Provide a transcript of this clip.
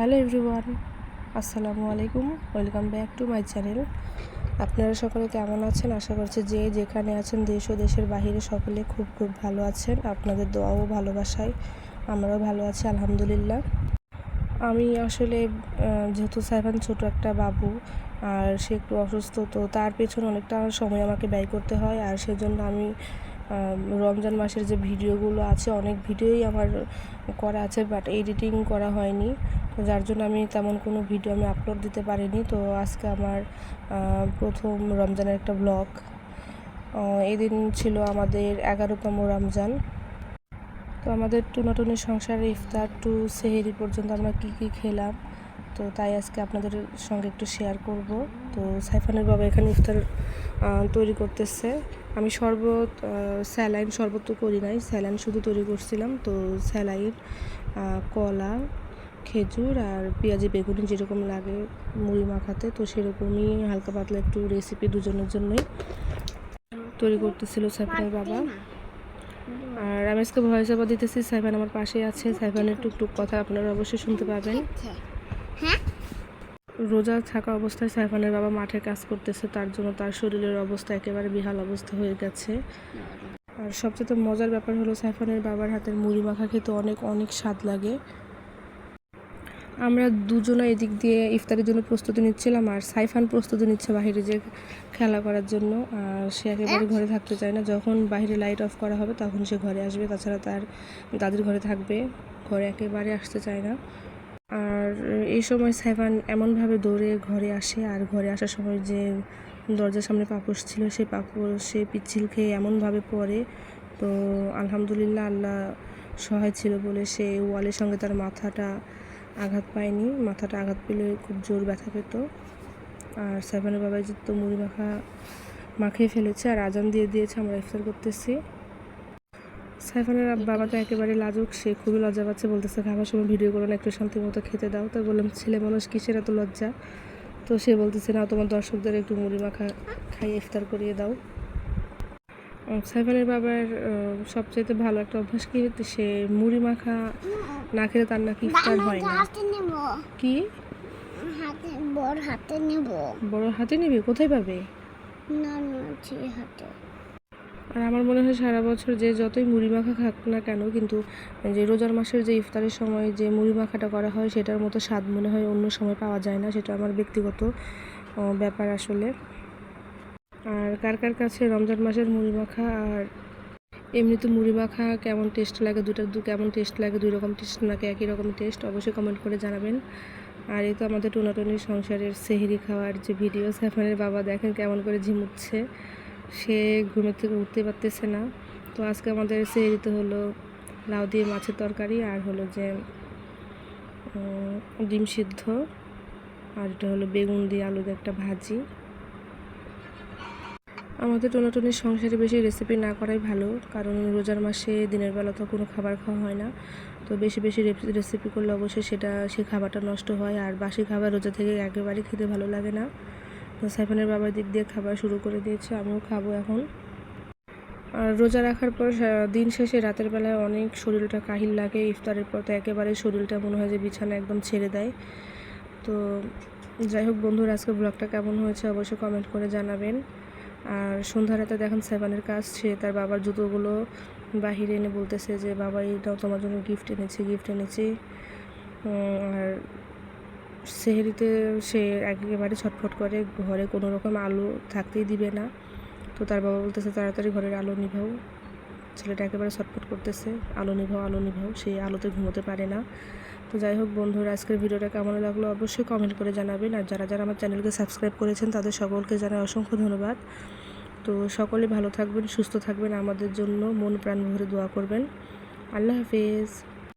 Hello everyone, আসসালামু আলাইকুম। Welcome back to my channel. আপনারা সকলে কেমন আছেন? আশা করছি যে যেখানে আছেন দেশ ও দেশের বাহিরে সকলে খুব খুব ভালো আছেন। আপনাদের দোয়া ও ভালোবাসায় আমরাও ভালো আছি আলহামদুলিল্লাহ। আমি আসলে যেহেতু সাইফান ছোট একটা বাবু আর সে একটু অসুস্থ, তো তার পেছনে অনেকটা সময় আমাকে ব্যয় করতে হয়। আর সেজন্য আমি রমজান মাসের যে ভিডিওগুলো আছে অনেক ভিডিওই আমার করা আছে, বাট এডিটিং করা হয়নি, তো যার জন্য আমি তেমন কোনো ভিডিও আমি আপলোড দিতে পারিনি। তো আজকে আমার প্রথম রমজানের একটা ব্লগ। এদিন ছিল আমাদের 11তম রমজান। তো আমাদের টুনাটুনি সংসারে ইফতার টু সেহেরি পর্যন্ত আমরা কী খেলাম, তো তাই আজকে আপনাদের সঙ্গে একটু শেয়ার করব। তো সাইফানের বাবা এখানে ইফতার তৈরি করতেছে। আমি স্যালাইন শরবত তো করি নাই, স্যালাইন শুধু তৈরি করছিলাম। তো স্যালাইন, কলা, খেজুর আর পেঁয়াজি বেগুনি যেরকম লাগে মুড়ি মাখাতে, তো সেরকমই হালকা পাতলা একটু রেসিপি দুজনের জন্যই তৈরি করতেছিল সাইফানের বাবা। আর আমি আজকে ভয়েস ওভার দিতেছি, সাইফান আমার পাশে আছে। সাইফানের টুকটুক কথা আপনারা অবশ্যই শুনতে পাবেন। রোজা থাকা অবস্থায় সাইফানের বাবা মাঠে কাজ করতেছে, তার জন্য তার শরীরের অবস্থা একেবারে বিহাল অবস্থা হয়ে গেছে। আর সবচেয়ে মজার ব্যাপার হলো সাইফানের বাবার হাতের মুড়ি মাখা খেতে অনেক অনেক স্বাদ লাগে। আমরা দুজনে এদিক দিয়ে ইফতারের জন্য প্রস্তুতি নিচ্ছিলাম, আর সাইফান প্রস্তুতি নিচ্ছে বাইরে যে খেলা করার জন্য। আর সে একেবারে ঘরে থাকতে চায় না, যখন বাইরে লাইট অফ করা হবে তখন সে ঘরে আসবে, তাছাড়া তার দাদির ঘরে থাকবে, ঘরে একেবারে আসতে চায় না। আর এই সময় সাইফান এমনভাবে দৌড়ে ঘরে আসে, আর ঘরে আসার সময় যে দরজার সামনে পাপোশ ছিল সেই পাপোশে পিচ্ছিল খেয়ে এমনভাবে পড়ে। তো আলহামদুলিল্লাহ আল্লাহ সহায় ছিল বলে সে ওয়ালের সঙ্গে তার মাথাটা আঘাত পায়নি। মাথাটা আঘাত পেলে খুব জোর ব্যথা পেত। আর সাইফানের বাবাই যে তো মুড়ি মাখিয়ে ফেলেছে, আর আজান দিয়ে দিয়েছে, আমরা ইফতার করতেছি। সাইফানের বাবা তো একেবারে লাজুক, সে খুবই লজ্জা পাচ্ছে, বলতেছে খাবার সময় ভিডিও করো না, একটু শান্তি মতো খেতে দাও। তো বললাম ছেলে মানুষ কিসের এত লজ্জা? তো সে বলতেছে না, তোমার দর্শকদের একটু মুড়ি মাখা খাইয়ে ইফতার করিয়ে দাও। সাইফানের বাবার সবচেয়ে ভালো একটা অভ্যাস কি, সে মুড়ি মাখা না খেলে তার নাকি ইফতার হয় না। কি বড় হাতে নেবে? কোথায় পাবে? আর আমার মনে হয় সারা বছর যে যতই মুড়ি মাখা খাক না কেন, কিন্তু যে রোজার মাসের যে ইফতারের সময় যে মুড়ি মাখাটা করা হয় সেটার মতো স্বাদ মনে হয় অন্য সময় পাওয়া যায় না। সেটা আমার ব্যক্তিগত ব্যাপার আসলে। আর কার কার কাছে রমজান মাসের মুড়ি মাখা আর এমনি তো মুড়ি মাখা কেমন টেস্ট লাগে, কেমন টেস্ট লাগে, দুই রকম টেস্ট নাকি একই রকম টেস্ট, অবশ্যই কমেন্ট করে জানাবেন। আর এই তো আমাদের টুনাটুনির সংসারের সেহরি খাওয়ার যে ভিডিও, সাইফানের বাবা দেখেন কেমন করে ঝিমুচ্ছে, সে ঘুমের থেকে উঠতে পারতেছে না। তো আজকে আমাদের সেহরিতে হলো লাউ দিয়ে মাছের তরকারি, আর হলো যে ডিম সিদ্ধ, আর এটা হলো বেগুন দিয়ে আলু দিয়ে একটা ভাজি। আমাদের টুনাটুনির সংসারে বেশি রেসিপি না করাই ভালো, কারণ রোজার মাসে দিনের বেলা তো কোনো খাবার খাওয়া হয় না। তো বেশি বেশি রেসিপি করলে অবশ্যই সেই খাবারটা নষ্ট হয়, আর বাসি খাবার রোজা থেকে একেবারেই খেতে ভালো লাগে না। তো সাইফানের বাবার দিক দিয়ে খাবার শুরু করে দিয়েছে, আমিও খাবো এখন। আর রোজা রাখার পর দিন শেষে রাতের বেলায় অনেক শরীরটা কাহিল লাগে, ইফতারের পর তো একেবারে শরীরটা মনে হয় যে বিছানা একদম ছেড়ে দেয়। তো যাই হোক বন্ধুরা, আজকে ব্লগটা কেমন হয়েছে অবশ্যই কমেন্ট করে জানাবেন। আর সন্ধ্যা রাতে দেখেন সাইফানের কাজ, সে তার বাবার জুতোগুলো বাহিরে এনে বলতেছে যে বাবা এইটাও তোমার জন্য গিফট এনেছি। আর সেহরিতে সে একেবারে ছটফট করে, ঘরে কোনো রকম আলো থাকতেই দিবে না। তো তার বাবা বলতেছে তাড়াতাড়ি ঘরের আলো নিভাও। ছেলেটা একেবারে ছটফট করতেছে, আলো নিভাও, সে আলোতে ঘুমোতে পারে না। তো যাই হোক বন্ধুরা, আজকের ভিডিওটা কেমন লাগলো অবশ্যই কমেন্ট করে জানাবেন। আর যারা যারা আমার চ্যানেলকে সাবস্ক্রাইব করেছেন তাদের সকলকে জানাই অসংখ্য ধন্যবাদ। তো সকলে ভালো থাকবেন, সুস্থ থাকবেন, আমাদের জন্য মন প্রাণ ভরে দোয়া করবেন। আল্লাহ হাফেজ।